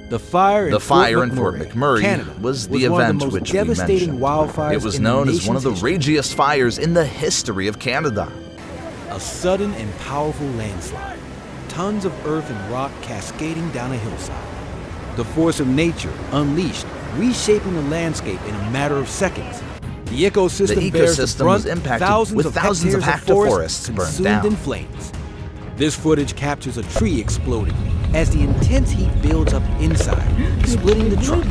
The fire in Fort McMurray Canada, was the event one of the most which we devastating mentioned. wildfires It was in known the as one of the nation's history. ragiest fires in the history of Canada. A sudden and powerful landslide. Tons of earth and rock cascading down a hillside. The force of nature unleashed, reshaping the landscape in a matter of seconds. The ecosystem bears the brunt, was impacted with thousands of hectare forests burned consumed down. in flames. This footage captures a tree exploding as the intense heat builds up inside, splitting the trunk.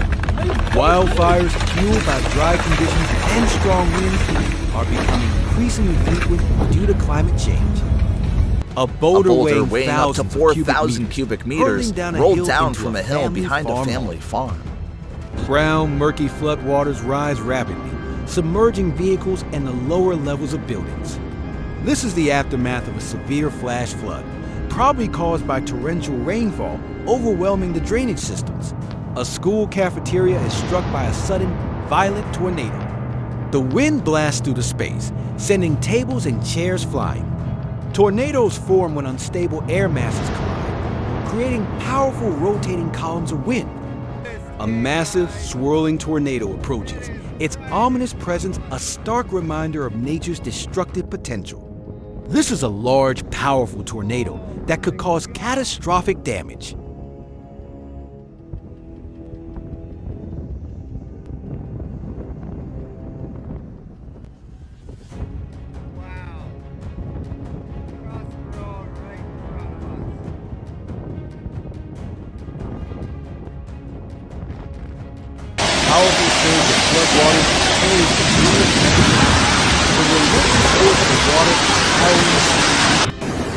Wildfires fueled by dry conditions and strong winds are becoming increasingly frequent due to climate change. A boulder weighing up to thousands 4,000 cubic meters rolled down from a hill behind a farm family farm. Brown, murky floodwaters rise rapidly, submerging vehicles and the lower levels of buildings. This is the aftermath of a severe flash flood, probably caused by torrential rainfall overwhelming the drainage systems. A school cafeteria is struck by a sudden, violent tornado. The wind blasts through the space, sending tables and chairs flying. Tornadoes form when unstable air masses collide, creating powerful rotating columns of wind. A massive, swirling tornado approaches, its ominous presence a stark reminder of nature's destructive potential. This is a large, powerful tornado that could cause catastrophic damage. Powerful surge of floodwaters carries the the relentless force of the water howling the sea.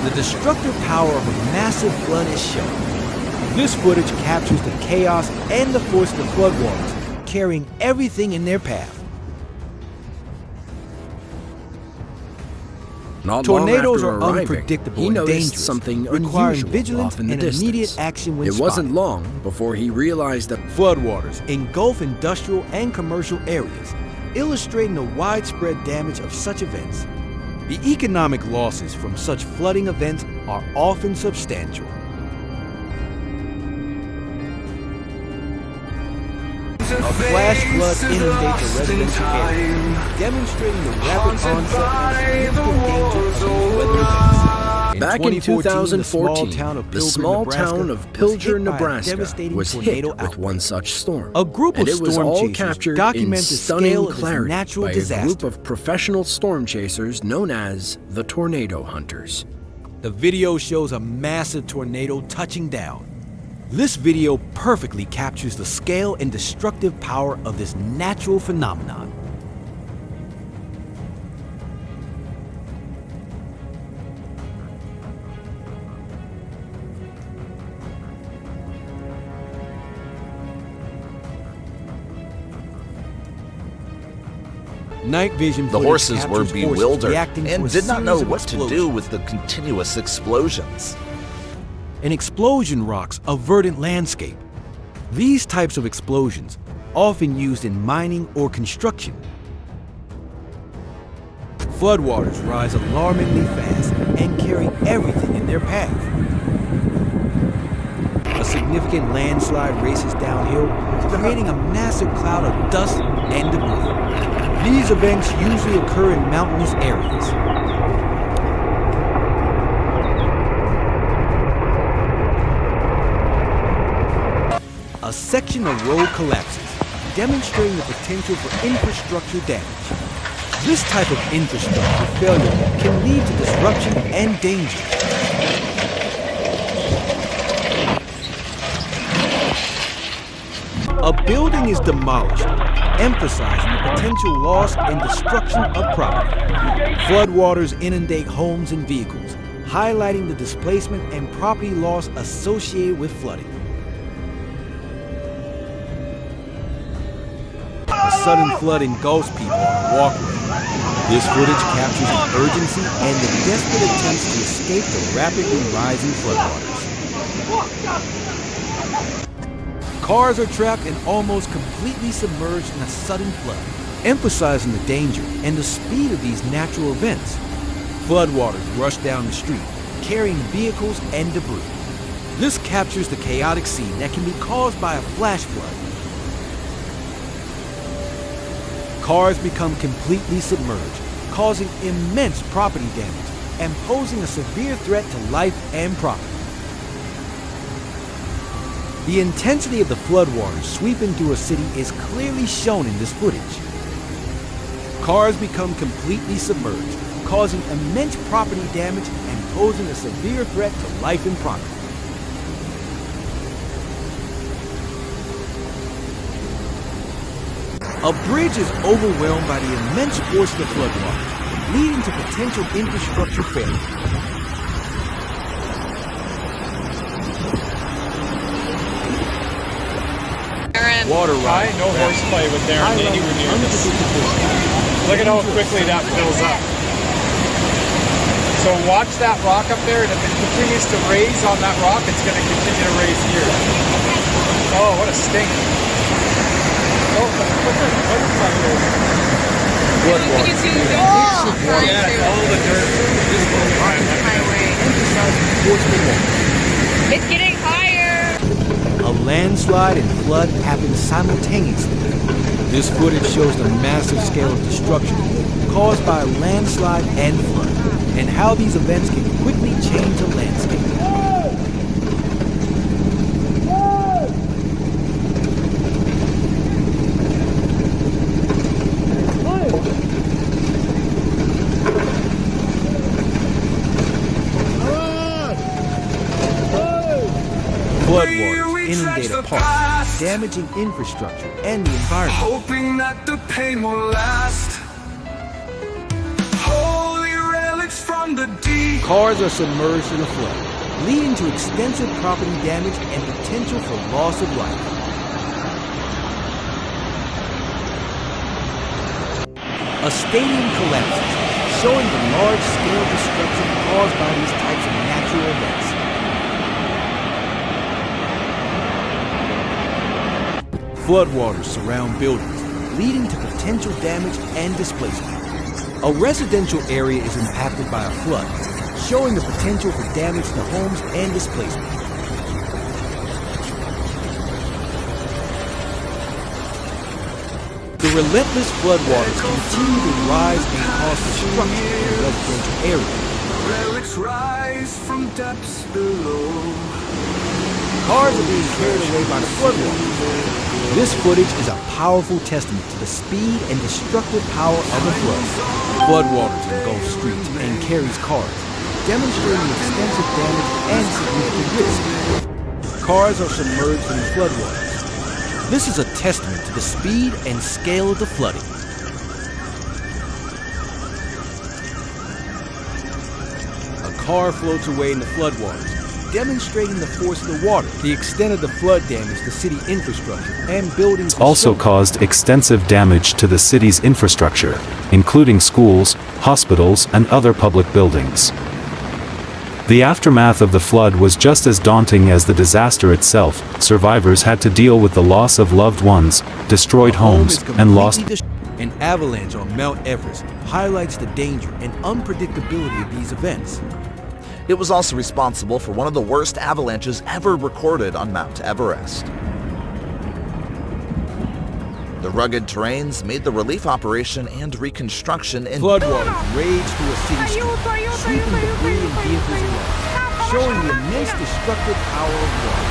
The destructive power of a massive flood is shown. This footage captures the chaos and the force of the floodwaters, carrying everything in their path. Tornadoes are unpredictable and dangerous, requiring vigilance and immediate action when spotted. It wasn't long before he realized that floodwaters engulf industrial and commercial areas, illustrating the widespread damage of such events. The economic losses from such flooding events are often substantial. A flash flood inundates a residential area, demonstrating the rapid onset and significant danger of these weather events. back in 2014, the small town of Pilger, Nebraska was hit with one such storm. A group of and it was storm all chasers captured in document the stunning scale of this clarity natural by disaster. a group of professional storm chasers known as the Tornado Hunters. The video shows a massive tornado touching down. This video perfectly captures the scale and destructive power of this natural phenomenon. Night vision The footage horses were captures forces bewildered reacting to and a did not know series of what to do explosions. with the continuous explosions. An explosion rocks a verdant landscape. These types of explosions, often used in mining or construction. Floodwaters rise alarmingly fast and carry everything in their path. A significant landslide races downhill, creating a massive cloud of dust and debris. These events usually occur in mountainous areas. A section of road collapses, demonstrating the potential for infrastructure damage. This type of infrastructure failure can lead to disruption and danger. A building is demolished, emphasizing the potential loss and destruction of property. Floodwaters inundate homes and vehicles, highlighting the displacement and property loss associated with flooding. A sudden flood engulfs people on a walkway. This footage captures the urgency and the desperate attempts to escape the rapidly rising floodwaters. Cars are trapped and almost completely submerged in a sudden flood, emphasizing the danger and the speed of these natural events. Floodwaters rush down the street, carrying vehicles and debris. This captures the chaotic scene that can be caused by a flash flood. Cars become completely submerged, causing immense property damage and posing a severe threat to life and property. The intensity of the floodwaters sweeping through a city is clearly shown in this footage. Cars become completely submerged, causing immense property damage and posing a severe threat to life and property. A bridge is overwhelmed by the immense force of the floodwaters, leading to potential infrastructure failure. Water ride. No horseplay with Darren anywhere near this. Look at how quickly that fills up. So watch that rock up there, and if it continues to raise on that rock, it's going to continue to raise here. Oh, what a stink. Oh, what's that there? Floodwaters. Yeah, all the dirt. It's getting higher. A landslide and flood happen simultaneously. This footage shows the massive scale of destruction caused by a landslide and flood, and how these events can quickly change a landscape. Floodwaters inundate a park, damaging infrastructure and the environment. Hoping that the pain will last. Holy relics from the deep. Cars are submerged in a flood, leading to extensive property damage and potential for loss of life. A stadium collapses, showing the large-scale destruction caused by these types of natural events. Floodwaters surround buildings, leading to potential damage and displacement. A residential area is impacted by a flood, showing the potential for damage to homes and displacement. The relentless floodwaters continue to rise and cause destruction in residential areas. Relics rise from depths below. Cars are being carried away by the floodwaters. This footage is a powerful testament to the speed and destructive power of the flood. Floodwaters engulf streets and carries cars, demonstrating extensive damage and significant risk. Cars are submerged in the floodwaters. This is a testament to the speed and scale of the flooding. A car floats away in the floodwaters, demonstrating the force of the water, the extent of the flood damage to city infrastructure, and buildings. Also caused extensive damage to the city's infrastructure, including schools, hospitals, and other public buildings. The aftermath of the flood was just as daunting as the disaster itself. Survivors had to deal with the loss of loved ones, destroyed homes, and lost. An avalanche on Mount Everest highlights the danger and unpredictability of these events. It was also responsible for one of the worst avalanches ever recorded on Mount Everest. The rugged terrains made the relief operation and reconstruction in floodwaters raged through a city street, sweeping debris and vehicles away, showing the immense destructive power of water.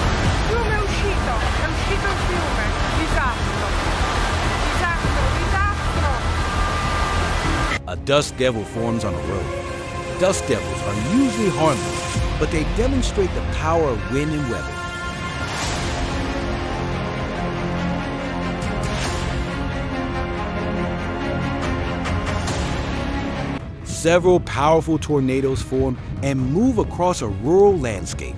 È uscito il fiume. Disastro. A dust devil forms on a road. Dust devils are usually harmless, but they demonstrate the power of wind and weather. Several powerful tornadoes form and move across a rural landscape.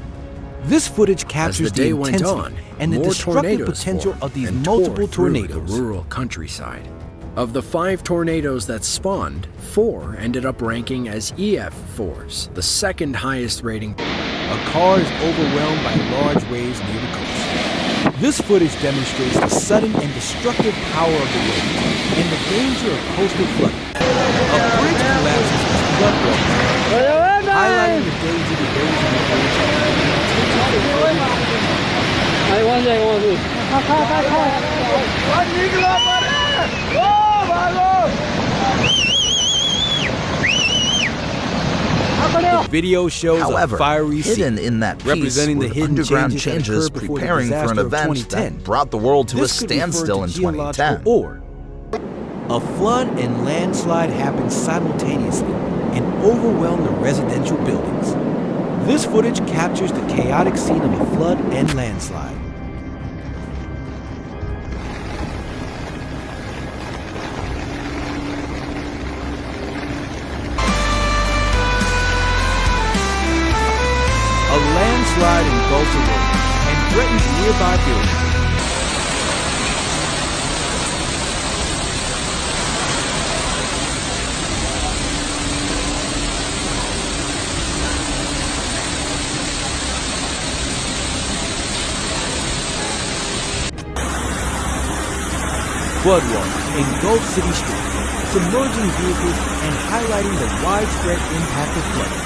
This footage captures the intensity and the destructive potential of these multiple tornadoes. The rural countryside. Of the 5 tornadoes that spawned, 4 ended up ranking as EF4s, the second highest rating. A car is overwhelmed by large waves near the coast. This footage demonstrates the sudden and destructive power of the waves and the danger of coastal flooding. A bridge collapses as floodwaters, highlighting the danger of those in the bridge and the potential for The video shows However, a fiery hidden scene in that piece representing were the hidden underground changes that changes occurred before the preparing for an disaster of event 2010. that brought the world to a This could refer standstill to in geological 2010. Or a flood and landslide happened simultaneously and overwhelmed the residential buildings. This footage captures the chaotic scene of a flood and landslide. A landslide engulfs a road and threatens nearby buildings. Floodwaters engulf city streets, submerging vehicles and highlighting the widespread impact of flooding.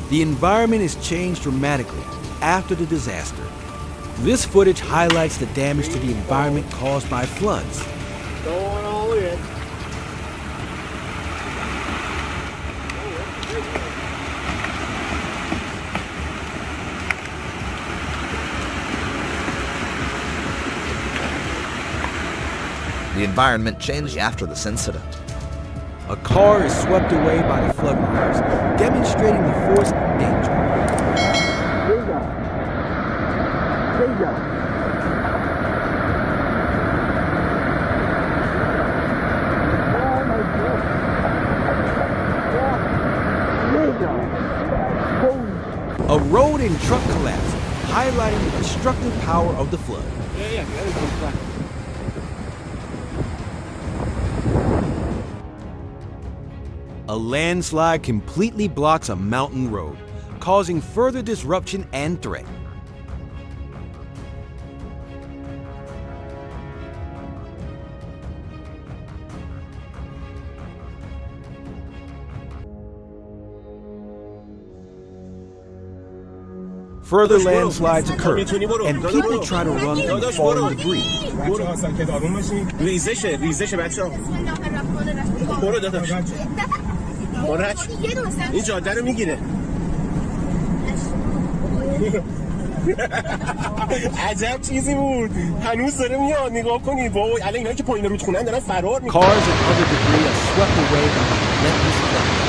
The environment has changed dramatically after the disaster. This footage highlights the damage to the environment caused by floods. Going all in. The environment changed after this incident. A car is swept away by the flood waters, demonstrating the force and danger. A road and truck collapse, highlighting the destructive power of the flood. A landslide completely blocks a mountain road, causing further disruption and threat. Further landslides occur, and people try to run through falling debris. ریزشه بچه ها برو داداش این جاده رو میگیره عجب چیزی بود هنوز داره میاد نگاه کنید بابا الان اینا که پایین رودخونه‌ان دارن فرار میکنن Cars and other debris are swept away by the relentless flood.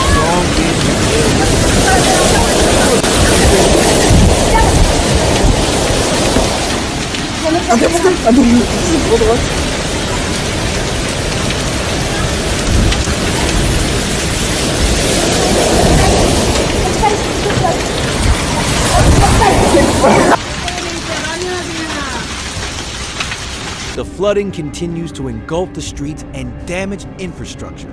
Strong winds and hail The flooding continues to engulf the streets and damage infrastructure.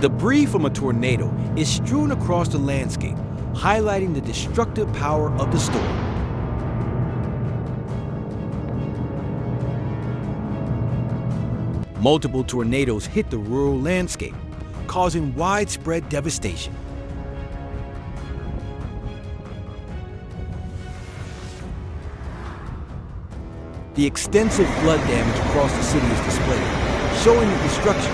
Debris from a tornado is strewn across the landscape, highlighting the destructive power of the storm. Multiple tornadoes hit the rural landscape, causing widespread devastation. The extensive flood damage across the city is displayed, showing the destruction.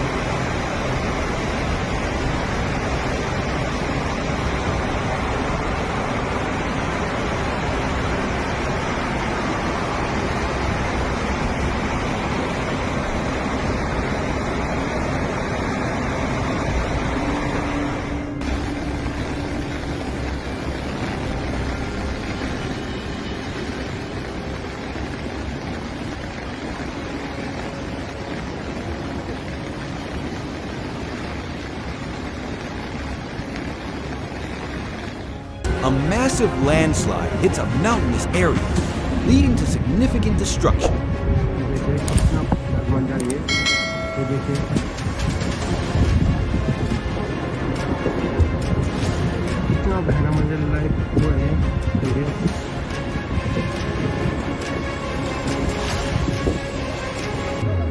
a massive landslide hits a mountainous area, leading to significant destruction. कितना बहना मंजर life हुआ है